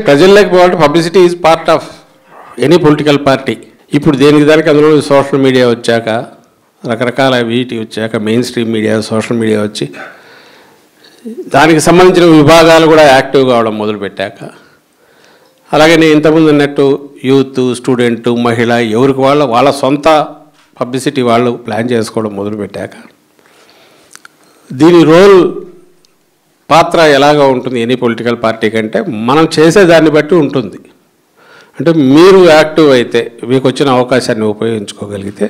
ప్రజల్లోకి పోవాలంటే publicity is part of any political party. ఇప్పుడు దానికి అందులో సోషల్ మీడియా వచ్చాక, రకరకాల వీటి వచ్చాక, main stream media, social media వచ్చి దానికి సంబంధించిన విభాగాలు కూడా యాక్టివ్ కావడం మొదలుపెట్టాక, అలాగే నేను ఇంతకుముందు అన్నట్టు యూత్, స్టూడెంట్, మహిళ ఎవరికి వాళ్ళ సొంత పబ్లిసిటీ వాళ్ళు ప్లాన్ చేసుకోవడం మొదలుపెట్టాక దీని రోల్ పాత్ర ఎలాగా ఉంటుంది ఎనీ పొలిటికల్ పార్టీ కంటే మనం చేసేదాన్ని బట్టి ఉంటుంది. అంటే మీరు యాక్టివ్ అయితే, మీకు వచ్చిన అవకాశాన్ని ఉపయోగించుకోగలిగితే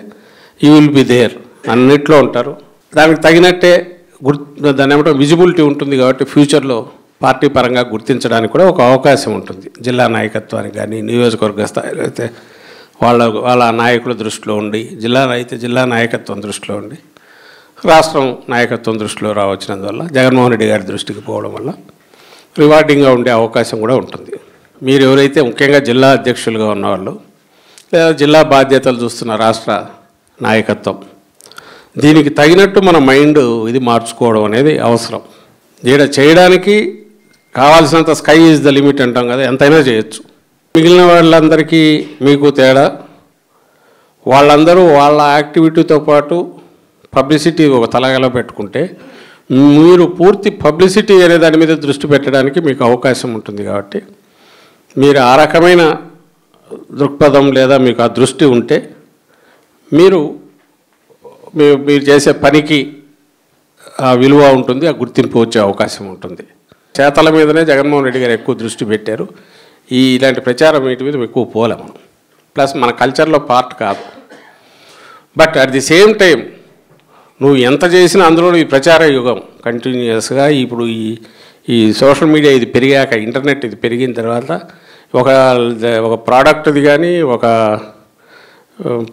యూ విల్ బి దేర్, అన్నిట్లో ఉంటారు. దానికి తగినట్టే దాని ఏమంటే విజిబిలిటీ ఉంటుంది. కాబట్టి ఫ్యూచర్లో పార్టీ పరంగా గుర్తించడానికి కూడా ఒక అవకాశం ఉంటుంది. జిల్లా నాయకత్వానికి కానీ, నియోజకవర్గ స్థాయిలో అయితే వాళ్ళ నాయకుల దృష్టిలో ఉండి, జిల్లా నాయకత్వం దృష్టిలో ఉండి, రాష్ట్రం నాయకత్వం దృష్టిలో రావచ్చినందువల్ల, జగన్మోహన్ రెడ్డి గారి దృష్టికి పోవడం వల్ల రివార్డింగ్గా ఉండే అవకాశం కూడా ఉంటుంది. మీరు ఎవరైతే ముఖ్యంగా జిల్లా అధ్యక్షులుగా ఉన్నవాళ్ళు లేదా జిల్లా బాధ్యతలు చూస్తున్న రాష్ట్ర నాయకత్వం, దీనికి తగినట్టు మన మైండ్ ఇది మార్చుకోవడం అనేది అవసరం. చేయడానికి కావాల్సినంత స్కై ఈజ్ ద లిమిట్ అంటాం కదా, ఎంతైనా చేయొచ్చు. మిగిలిన వాళ్ళందరికీ మీకు తేడా, వాళ్ళందరూ వాళ్ళ యాక్టివిటీతో పాటు పబ్లిసిటీ ఒక తలగలో పెట్టుకుంటే మీరు పూర్తి పబ్లిసిటీ అనే దాని మీద దృష్టి పెట్టడానికి మీకు అవకాశం ఉంటుంది. కాబట్టి మీరు ఆ రకమైన దృక్పథం లేదా మీకు ఆ దృష్టి ఉంటే మీరు చేసే పనికి ఆ విలువ ఉంటుంది, ఆ గుర్తింపు వచ్చే అవకాశం ఉంటుంది. చేతల మీదనే జగన్మోహన్ రెడ్డి గారు ఎక్కువ దృష్టి పెట్టారు. ఇలాంటి ప్రచారం వీటి మీద ఎక్కువ పోలేము. ప్లస్ మన కల్చర్లో పార్ట్ కాదు. But at the same time నువ్వు ఎంత చేసినా అందులో ఈ ప్రచార యుగం కంటిన్యూస్గా ఇప్పుడు ఈ సోషల్ మీడియా ఇది పెరిగాక, ఇంటర్నెట్ ఇది పెరిగిన తర్వాత ఒక ప్రోడక్ట్ది కానీ, ఒక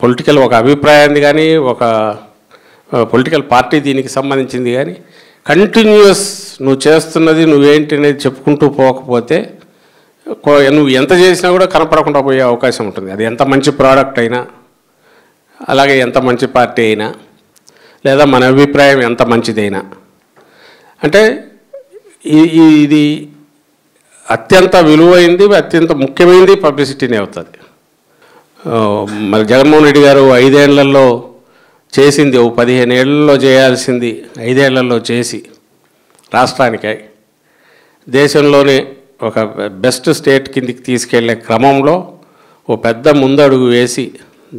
పొలిటికల్ ఒక అభిప్రాయాన్ని కానీ, ఒక పొలిటికల్ పార్టీ దీనికి సంబంధించింది కానీ కంటిన్యూస్ నువ్వు చేస్తున్నది నువ్వేంటి అనేది చెప్పుకుంటూ పోకపోతే నువ్వు ఎంత చేసినా కూడా కనపడకుండా పోయే అవకాశం ఉంటుంది. అది ఎంత మంచి ప్రోడక్ట్ అయినా, అలాగే ఎంత మంచి పార్టీ అయినా, లేదా మన అభిప్రాయం ఎంత మంచిదైనా. అంటే ఇది అత్యంత విలువైంది, అత్యంత ముఖ్యమైనది పబ్లిసిటీనే అవుతుంది. మరి జగన్మోహన్ రెడ్డి గారు 5 ఏళ్లలో చేసింది 15 ఏళ్లలో చేయాల్సింది 5 ఏళ్లలో చేసి రాష్ట్రానికి దేశంలోనే ఒక బెస్ట్ స్టేట్ కిందికి తీసుకెళ్లే క్రమంలో ఓ పెద్ద ముందడుగు వేసి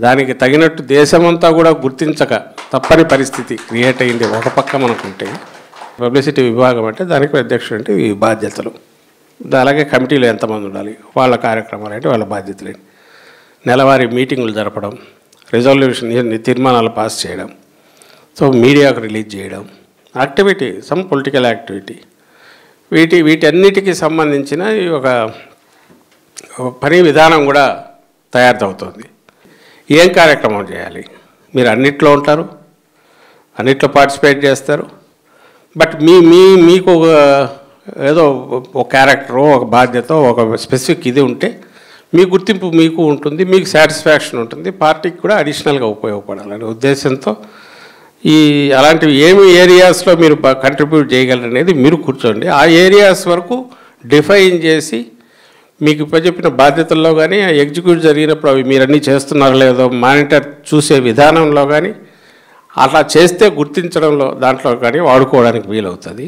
దానికి తగినట్టు దేశమంతా కూడా గుర్తించక తప్పని పరిస్థితి క్రియేట్ అయింది. ఒక పక్క మనకుంటే పబ్లిసిటీ విభాగం అంటే దానికి అధ్యక్షుడు అంటే ఈ బాధ్యతలు, అలాగే కమిటీలు ఎంతమంది ఉండాలి, వాళ్ళ కార్యక్రమాలు అంటే వాళ్ళ బాధ్యతలు, నెలవారీ మీటింగులు జరపడం, రిజల్యూషన్ తీర్మానాలు పాస్ చేయడం, సో మీడియాకు రిలీజ్ చేయడం, యాక్టివిటీ సమ్ పొలిటికల్ యాక్టివిటీ, వీటన్నిటికీ సంబంధించిన ఒక పని విధానం కూడా తయారవుతుంది. ఏం కార్యక్రమం చేయాలి, మీరు అన్నిట్లో ఉంటారు, అన్నిట్లో పార్టిసిపేట్ చేస్తారు. బట్ మీకు ఏదో ఒక క్యారెక్టరో, ఒక బాధ్యత, ఒక స్పెసిఫిక్ ఇది ఉంటే మీ గుర్తింపు మీకు ఉంటుంది, మీకు సాటిస్ఫాక్షన్ ఉంటుంది, పార్టీకి కూడా అడిషనల్గా ఉపయోగపడాలనే ఉద్దేశంతో అలాంటివి ఏమి ఏరియాస్లో మీరు కంట్రిబ్యూట్ చేయగలరు అనేది మీరు కూర్చోండి. ఆ ఏరియాస్ వరకు డిఫైన్ చేసి మీకు ఇప్పుడు చెప్పిన బాధ్యతల్లో కానీ, ఎగ్జిక్యూట్ జరిగినప్పుడు అవి మీరు అన్నీ చేస్తున్నారో లేదో మానిటర్ చూసే విధానంలో కానీ, అట్లా చేస్తే గుర్తించడంలో దాంట్లో కానీ వాడుకోవడానికి వీలవుతుంది.